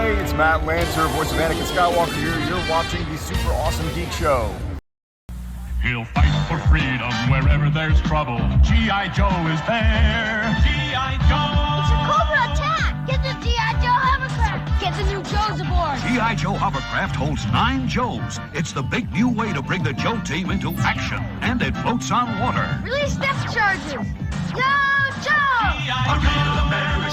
Hey, it's Matt Lancer, voice of Anakin Skywalker here. You're watching the Super Awesome Geek Show. He'll fight for freedom wherever there's trouble. G.I. Joe is there. G.I. Joe! It's a Cobra attack! Get the G.I. Joe Hovercraft! Get the new Joes aboard! G.I. Joe Hovercraft holds 9 Joes. It's the big new way to bring the Joe team into action. And it floats on water. Release depth charges! Yo, Joe! G.I.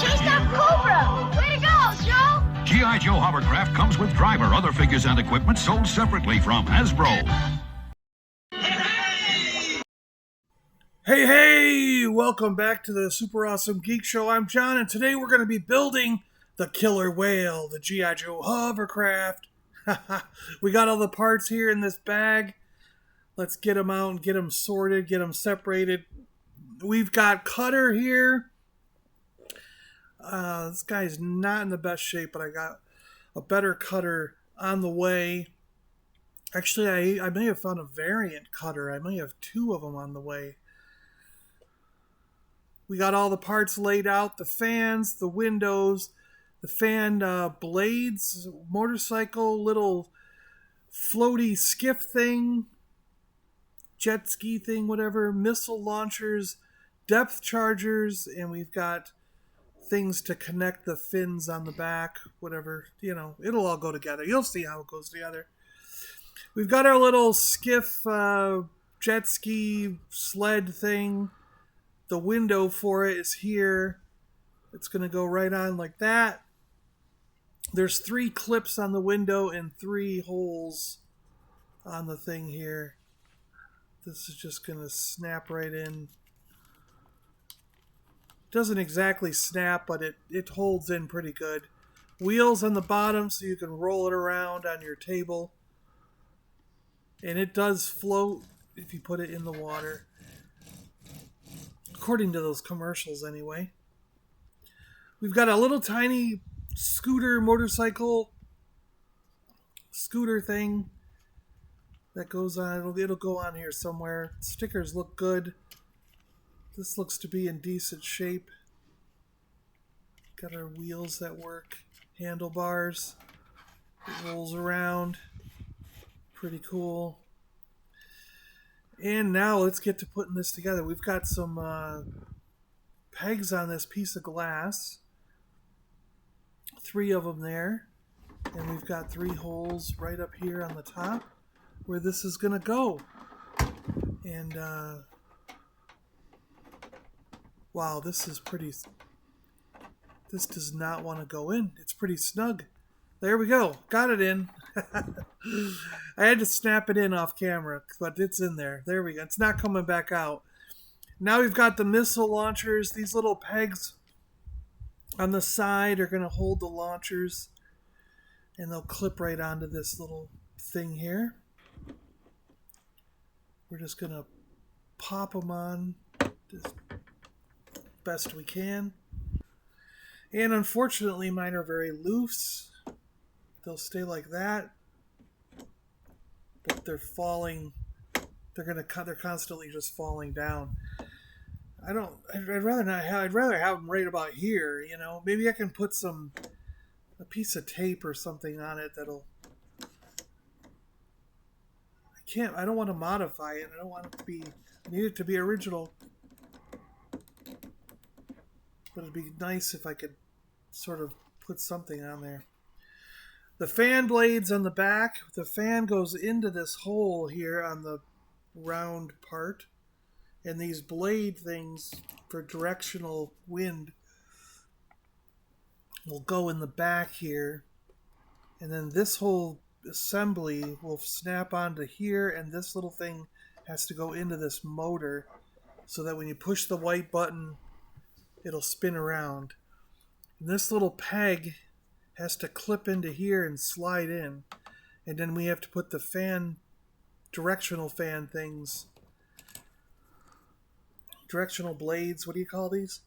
Joe! Chase that Cobra! Way to go, Joe! G.I. Joe Hovercraft comes with driver, other figures, and equipment sold separately from Hasbro. Hey, welcome back to the Super Awesome Geek Show. I'm John, and today we're going to be building the killer whale, the G.I. Joe Hovercraft. We got all the parts here in this bag. Let's get them out and get them sorted, get them separated. We've got Cutter here. This guy's not in the best shape, but I got a better Cutter on the way. Actually, I may have found a variant Cutter. I may have 2 of them on the way. We got all the parts laid out, the fans, the windows, the fan blades, motorcycle, little floaty skiff thing, jet ski thing, whatever, missile launchers, depth chargers, and we've got things to connect the fins on the back, whatever, it'll all go together. You'll see how it goes together. We've got our little skiff, jet ski, sled thing. The window for it is here. It's going to go right on like that. There's 3 clips on the window and 3 holes on the thing here. This is just going to snap right in. Doesn't exactly snap, but it holds in pretty good. Wheels on the bottom so you can roll it around on your table. And it does float if you put it in the water. According to those commercials, anyway. We've got a little tiny motorcycle scooter thing that goes on. It'll go on here somewhere. Stickers look good. This looks to be in decent shape. Got our wheels that work. Handlebars. It rolls around. Pretty cool. And now let's get to putting this together. We've got some pegs on this piece of glass. 3 of them there. And we've got 3 holes right up here on the top where this is going to go. And, wow, this is pretty... This does not want to go in. It's pretty snug. There we go. Got it in. I had to snap it in off camera, but it's in there. There we go. It's not coming back out. Now we've got the missile launchers. These little pegs on the side are going to hold the launchers, and they'll clip right onto this little thing here. We're just going to pop them on as best we can. And unfortunately, mine are very loose. They'll stay like that, but they're falling. They're constantly just falling down. I'd rather not have. I'd rather have them right about here. Maybe I can put a piece of tape or something on it that'll. I don't want to modify it. I don't want it to be. I need it to be original. But it'd be nice if I could sort of put something on there. The fan blades on the back, the fan goes into this hole here on the round part. And these blade things for directional wind will go in the back here. And then this whole assembly will snap onto here, and this little thing has to go into this motor so that when you push the white button, it'll spin around. And this little peg has to clip into here and slide in. And then we have to put the directional fan things, directional blades, what do you call these?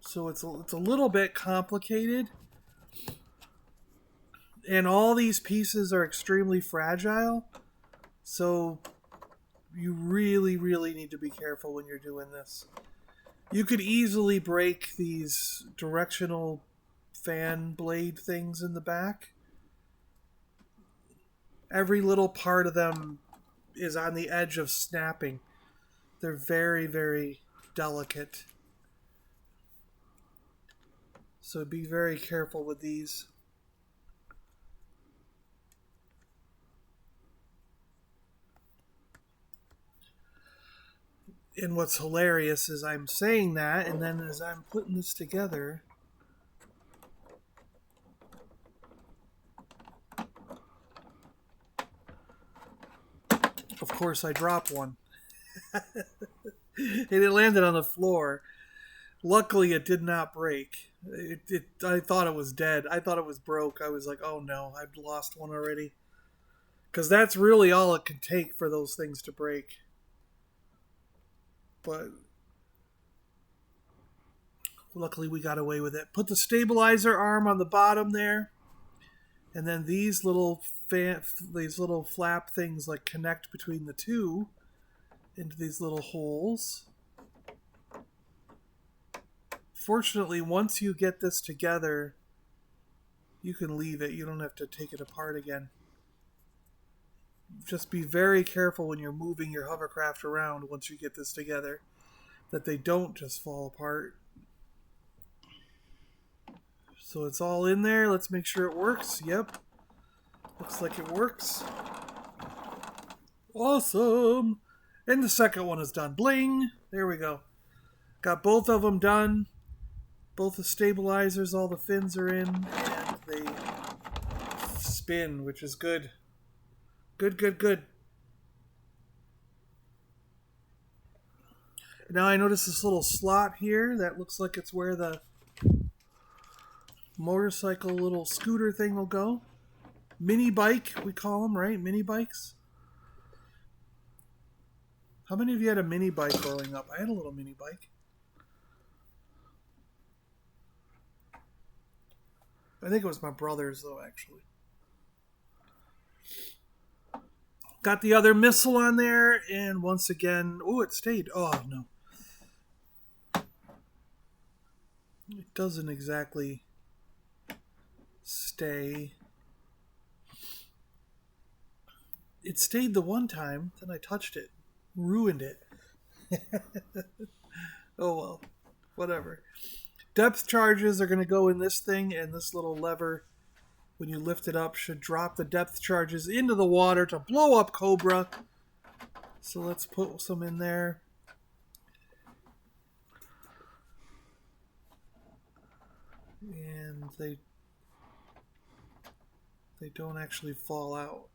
So it's a little bit complicated. And all these pieces are extremely fragile. So you really, really need to be careful when you're doing this. You could easily break these directional fan blade things in the back. Every little part of them is on the edge of snapping. They're very, very delicate. So be very careful with these. And what's hilarious is I'm saying that, and then as I'm putting this together, of course I drop one. And it landed on the floor. Luckily, it did not break. I thought it was dead. I thought it was broke. I was like, oh no, I've lost one already. Because that's really all it can take for those things to break. But luckily we got away with it. Put the stabilizer arm on the bottom there. And then these little flap things like connect between the two into these little holes. Fortunately, once you get this together, you can leave it. You don't have to take it apart again. Just be very careful when you're moving your hovercraft around once you get this together, that they don't just fall apart. So it's all in there. Let's make sure it works. Yep. Looks like it works. Awesome. And the second one is done. Bling. There we go. Got both of them done. Both the stabilizers, all the fins are in, and they spin, which is good. Good. Now I notice this little slot here. That looks like it's where the motorcycle little scooter thing will go. Minibike, we call them, right? Minibikes. How many of you had a minibike growing up? I had a little minibike. I think it was my brother's, though, actually. Got the other missile on there, and once again... Oh, it stayed. Oh, no. It doesn't exactly stay. It stayed the one time, then I touched it. Ruined it. Oh, well. Whatever. Depth charges are going to go in this thing, and this little lever, when you lift it up, should drop the depth charges into the water to blow up Cobra. So let's put some in there. And they don't actually fall out.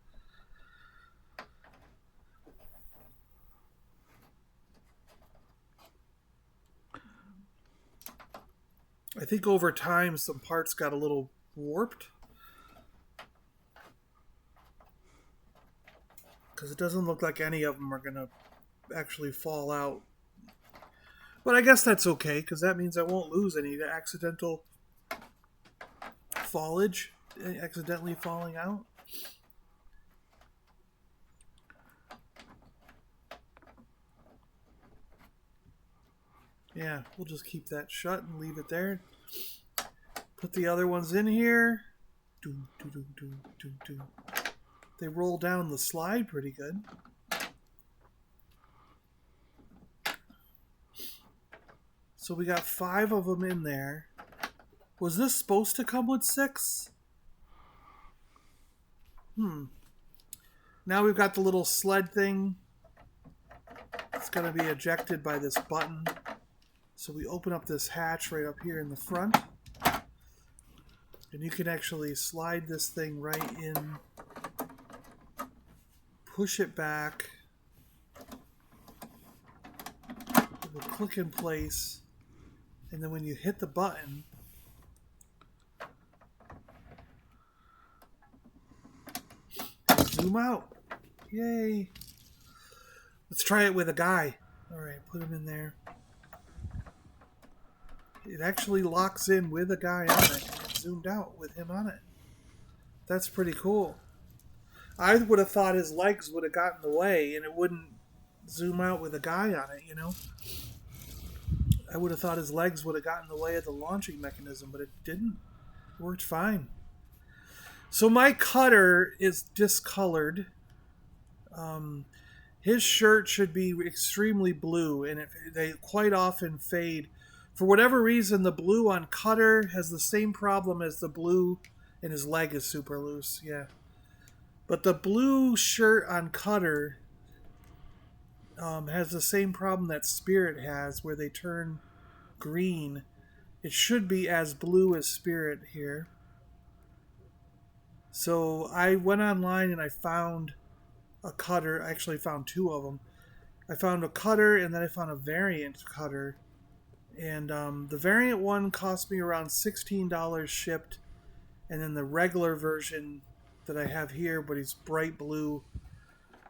I think over time some parts got a little warped. Because it doesn't look like any of them are going to actually fall out. But I guess that's okay, because that means I won't lose any accidental fallage, accidentally falling out. Yeah, we'll just keep that shut and leave it there. Put the other ones in here. They roll down the slide pretty good. So we got 5 of them in there. Was this supposed to come with 6? Now we've got the little sled thing. It's going to be ejected by this button. So we open up this hatch right up here in the front. And you can actually slide this thing right in. Push it back. It will click in place. And then when you hit the button, zoom out. Yay. Let's try it with a guy. Alright, put him in there. It actually locks in with a guy on it. It zoomed out with him on it. That's pretty cool. I would have thought his legs would have gotten in the way and it wouldn't zoom out with a guy on it, you know? I would have thought his legs would have gotten in the way of the launching mechanism, but it didn't. It worked fine. So my cutter is discolored. His shirt should be extremely blue, and they quite often fade. For whatever reason, the blue on cutter has the same problem as the blue, and his leg is super loose. Yeah. But the blue shirt on cutter has the same problem that Spirit has, where they turn green. It should be as blue as Spirit here. So I went online and I found a cutter. I actually found two of them. I found a cutter and then I found a variant cutter. And the variant one cost me around $16 shipped. And then the regular version that I have here, but it's bright blue,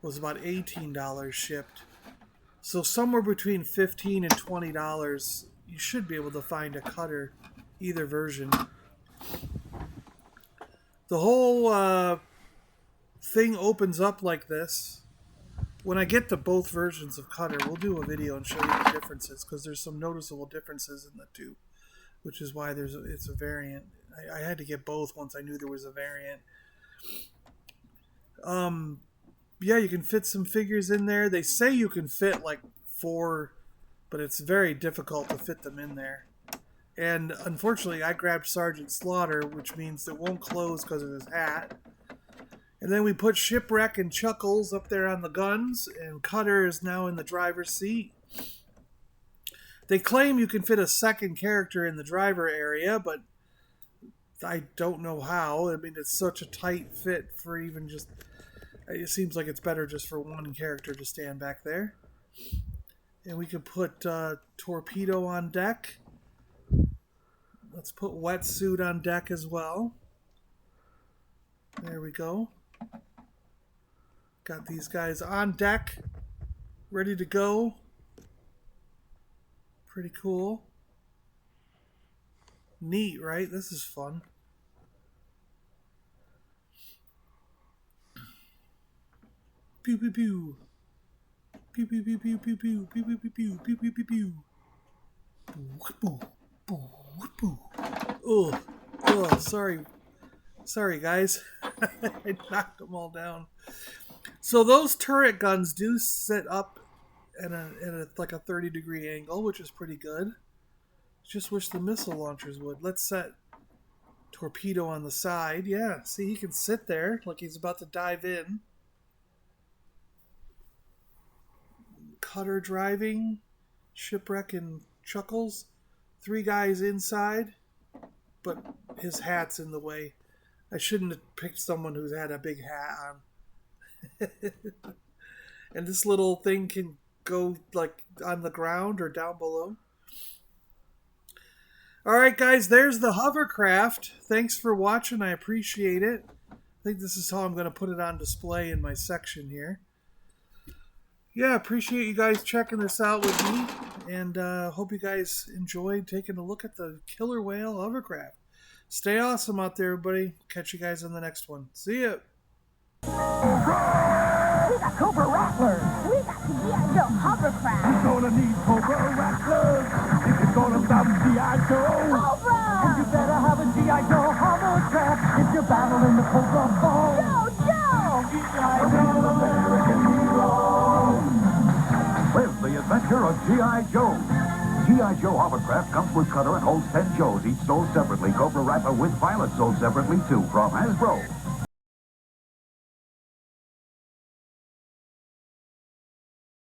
was about $18 shipped. So somewhere between $15 and $20, you should be able to find a cutter, either version. The whole thing opens up like this. When I get to both versions of cutter, we'll do a video and show you the differences, because there's some noticeable differences in the two, which is why it's a variant. I had to get both once I knew there was a variant. Yeah, you can fit some figures in there. They say you can fit like 4, but it's very difficult to fit them in there. And unfortunately, I grabbed Sergeant Slaughter, which means it won't close because of his hat. And then we put Shipwreck and Chuckles up there on the guns, and Cutter is now in the driver's seat. They claim you can fit a second character in the driver area, but I don't know how. I mean, it's such a tight fit for even just... It seems like it's better just for one character to stand back there. And we could put Torpedo on deck. Let's put Wetsuit on deck as well. There we go. Got these guys on deck, ready to go. Pretty cool. Neat, right? This is fun. Pew pew pew. Pew pew pew pew pew pew pew pew pew pew pew pew pew pew. Oh, sorry guys. I knocked them all down. So those turret guns do sit up at like a 30-degree angle, which is pretty good. Just wish the missile launchers would. Let's set Torpedo on the side. Yeah, see, he can sit there like he's about to dive in. Cutter driving, Shipwreck and Chuckles. 3 guys inside, but his hat's in the way. I shouldn't have picked someone who's had a big hat on. And this little thing can go like on the ground or down below. Alright guys, there's the Hovercraft. Thanks for watching, I appreciate it. I think this is how I'm going to put it on display in my section here. Yeah, appreciate you guys checking this out with me, and hope you guys enjoyed taking a look at the Killer Whale Hovercraft. Stay awesome out there, everybody. Catch you guys on the next one. See ya! We got Cobra Rattlers. We got the G.I. Joe Hovercraft. You're gonna need Cobra Rattlers if you're gonna stop G.I. Joe. Cobra! And you better have a G.I. Joe Hovercraft if you're battling the Cobra Ball. Joe! G.I. Joe, American hero. Live the adventure of G.I. Joe. G.I. Joe Hovercraft comes with cutter and holds 10 Joes, each sold separately. Cobra Rattler with Violet sold separately, too, from Hasbro.